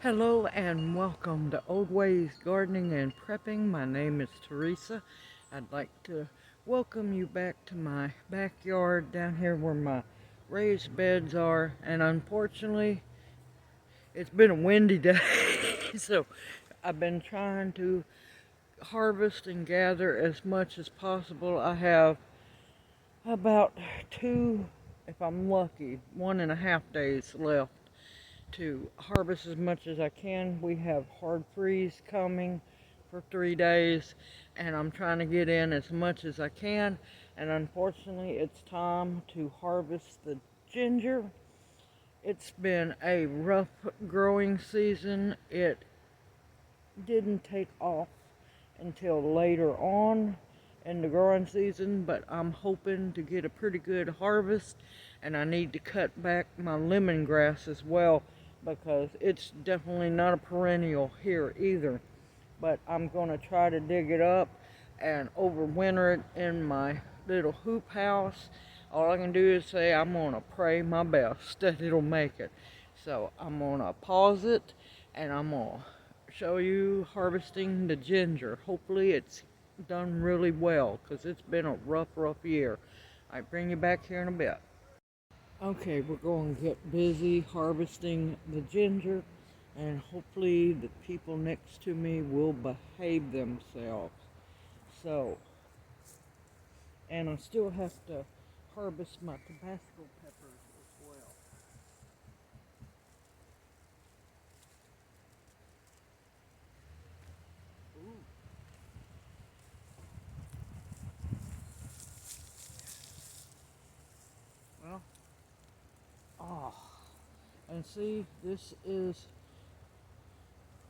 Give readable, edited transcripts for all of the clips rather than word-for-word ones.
Hello and welcome to Old Ways Gardening and Prepping. My name is Teresa. I'd like to welcome you back to my backyard down here where my raised beds are. And unfortunately, it's been a windy day, so I've been trying to harvest and gather as much as possible. I have about two, if I'm lucky, 1.5 days left to harvest as much as I can. We have hard freeze coming for 3 days, and I'm trying to get in as much as I can. And unfortunately, it's time to harvest the ginger. It's been a rough growing season. It didn't take off until later on in the growing season, but I'm hoping to get a pretty good harvest. And I need to cut back my lemongrass as well, because it's definitely not a perennial here either. But I'm going to try to dig it up and overwinter it in my little hoop house. All I can do is say I'm going to pray my best that it'll make it. So I'm going to pause it, and I'm going to show you harvesting the ginger. Hopefully it's done really well, because it's been a rough year. I bring you back here in a bit. Okay, we're going to get busy harvesting the ginger, and hopefully the people next to me will behave themselves. So, and I still have to harvest my Tabasco peppers as well. Ooh. Well, oh, and see, this is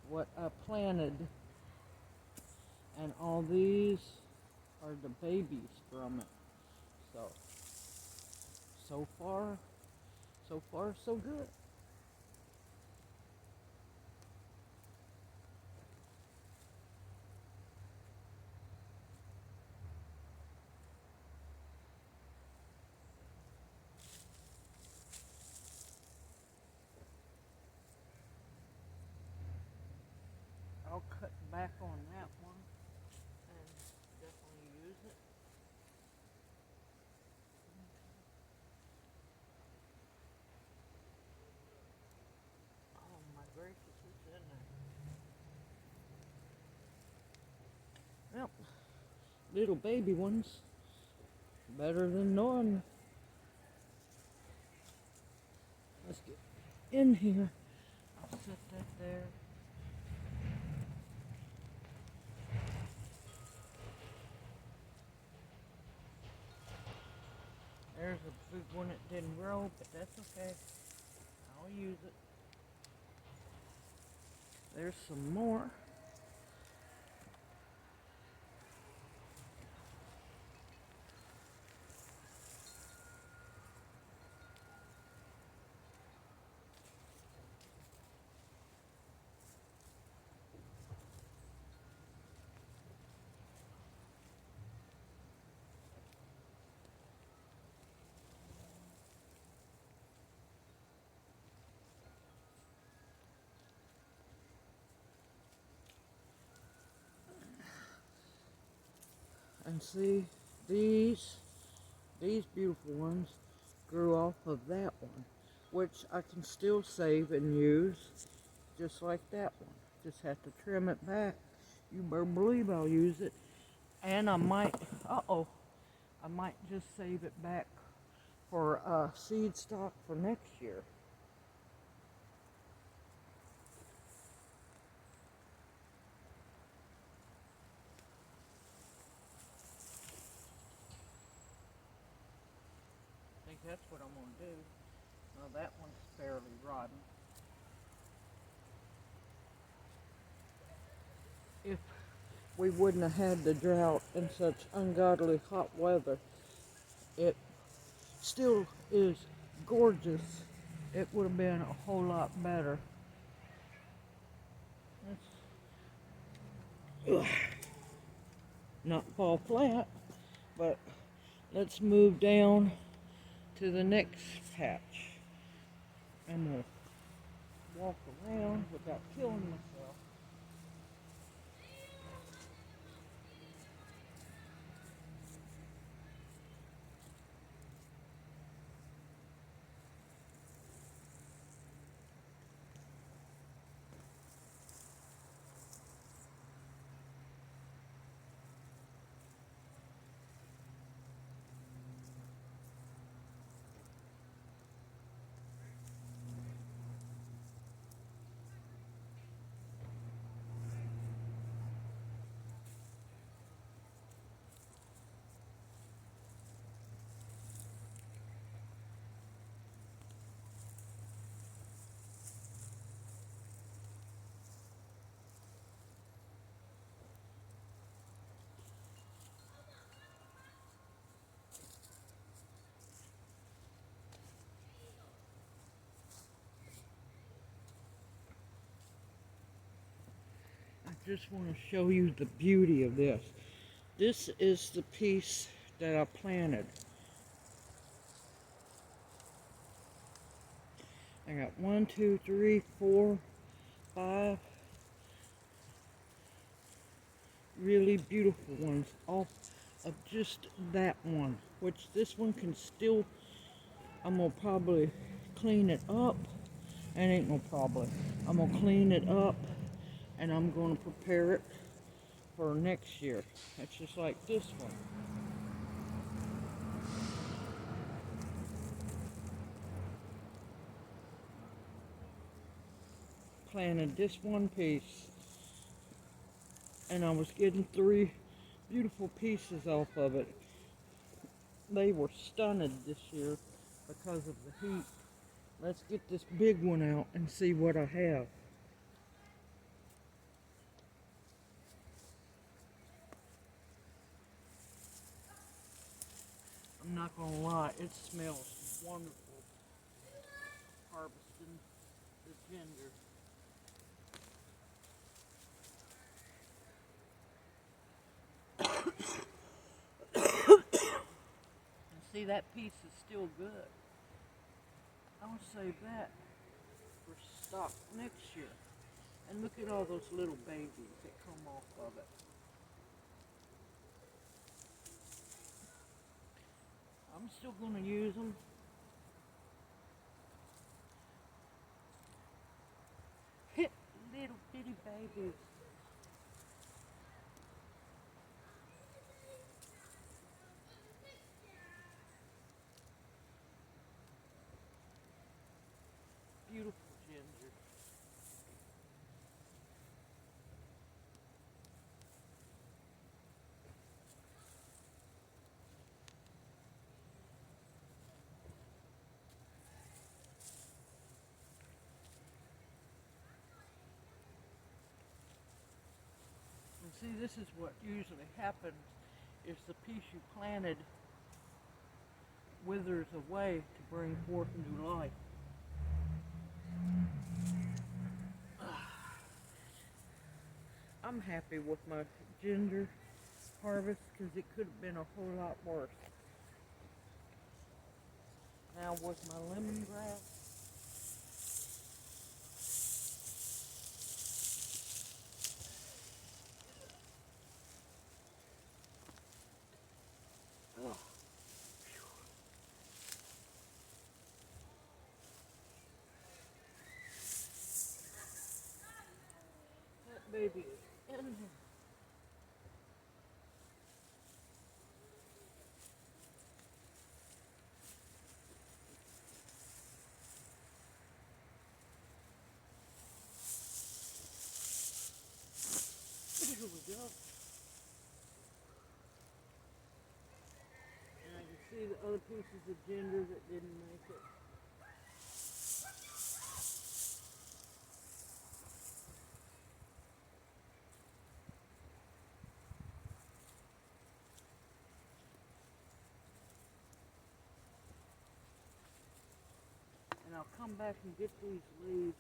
what I planted, and all these are the babies from it. So, so far, so good. I'll cut back on that one and definitely use it. Oh my gracious, it's in there. Yep, little baby ones. Better than none. Let's get in here. I'll set that there. There's a big one that didn't grow, but that's okay. I'll use it. There's some more. And see, these beautiful ones grew off of that one, which I can still save and use just like that one. Just have to trim it back. You better believe I'll use it. And I might, I might just save it back for seed stock for next year. I think that's what I'm going to do. Now that one's fairly rotten. If we wouldn't have had the drought and such ungodly hot weather, it still is gorgeous. It would have been a whole lot better. Ugh, not fall flat, but let's move down to the next patch. I'm going to walk down without killing myself. I just want to show you the beauty of this. This is the piece that I planted. I got 1, 2, 3, 4, 5 really beautiful ones off of just that one, which this one can still, I'm going to probably clean it up, and ain't no probably. I'm going to clean it up, and I'm going to prepare it for next year. It's just like this one. Planted this one piece, and I was getting 3 beautiful pieces off of it. They were stunted this year because of the heat. Let's get this big one out and see what I have. I'm not gonna lie, it smells wonderful harvesting the ginger. And see, that piece is still good. I'm gonna save that for stock next year. And look at all those little babies that come off of it. I'm still gonna use them. Hit little bitty babies. Beautiful ginger. And see, this is what usually happens, is the piece you planted withers away to bring forth new life. I'm happy with my ginger harvest because it could have been a whole lot worse. Now with my lemongrass, oh, that baby is in here. Here we go. And I can see the other pieces of ginger that didn't make it. And I'll come back and get these leaves.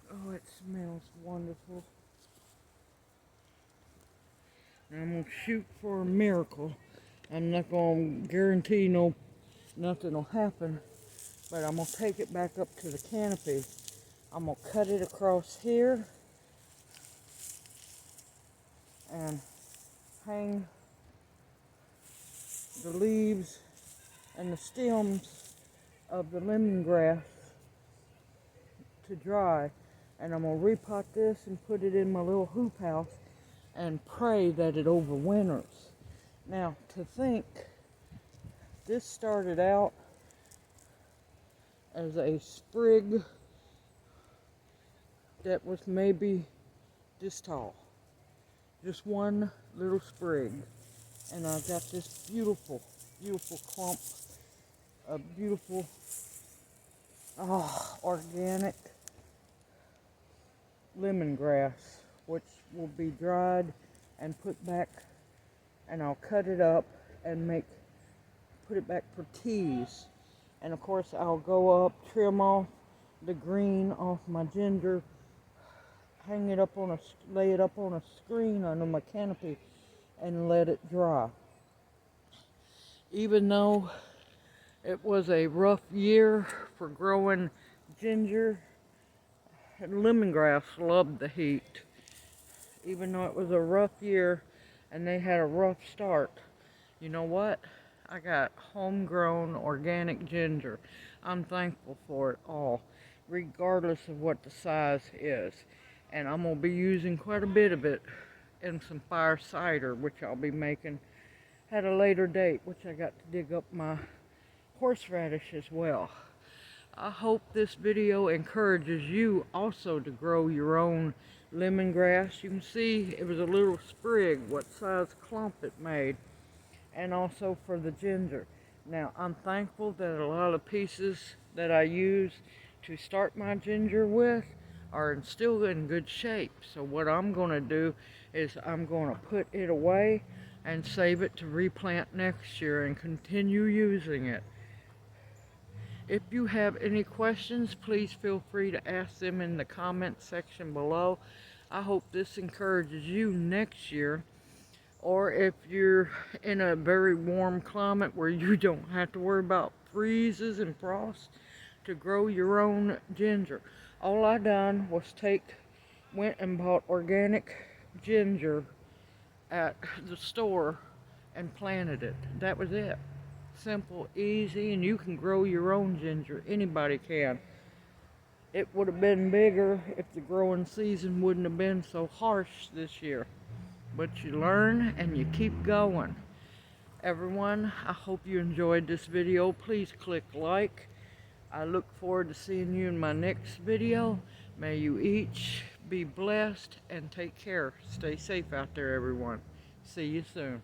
Oh, it smells wonderful. Now I'm going to shoot for a miracle I'm not going to guarantee nothing will happen, but I'm going to take it back up to the canopy. I'm going to cut it across here and hang the leaves and the stems of the lemongrass to dry. And I'm going to repot this and put it in my little hoop house and pray that it overwinters. Now, to think, this started out as a sprig that was maybe this tall. Just one little sprig. And I got this beautiful, beautiful clump of beautiful, organic lemongrass, which will be dried and put back, and I'll cut it up and put it back for teas. And of course I'll go up, trim off the green off my ginger, lay it up on a screen under my canopy and let it dry. Even though it was a rough year for growing ginger, and lemongrass loved the heat. Even though it was a rough year and they had a rough start, you know what? I got homegrown organic ginger. I'm thankful for it all, regardless of what the size is. And I'm going to be using quite a bit of it in some fire cider, which I'll be making at a later date, which I got to dig up my horseradish as well. I hope this video encourages you also to grow your own lemongrass. You can see it was a little sprig, what size clump it made, and also for the ginger. Now, I'm thankful that a lot of pieces that I use to start my ginger with are still in good shape. So what I'm going to do is I'm going to put it away and save it to replant next year and continue using it. If you have any questions, please feel free to ask them in the comment section below. I hope this encourages you next year. Or if you're in a very warm climate where you don't have to worry about freezes and frost, to grow your own ginger. All I done was went and bought organic ginger at the store and planted it. That was it. Simple, easy, and you can grow your own ginger. Anybody can. It would have been bigger if the growing season wouldn't have been so harsh this year. But you learn and you keep going. Everyone, I hope you enjoyed this video. Please click like. I look forward to seeing you in my next video. May you each be blessed and take care. Stay safe out there, everyone. See you soon.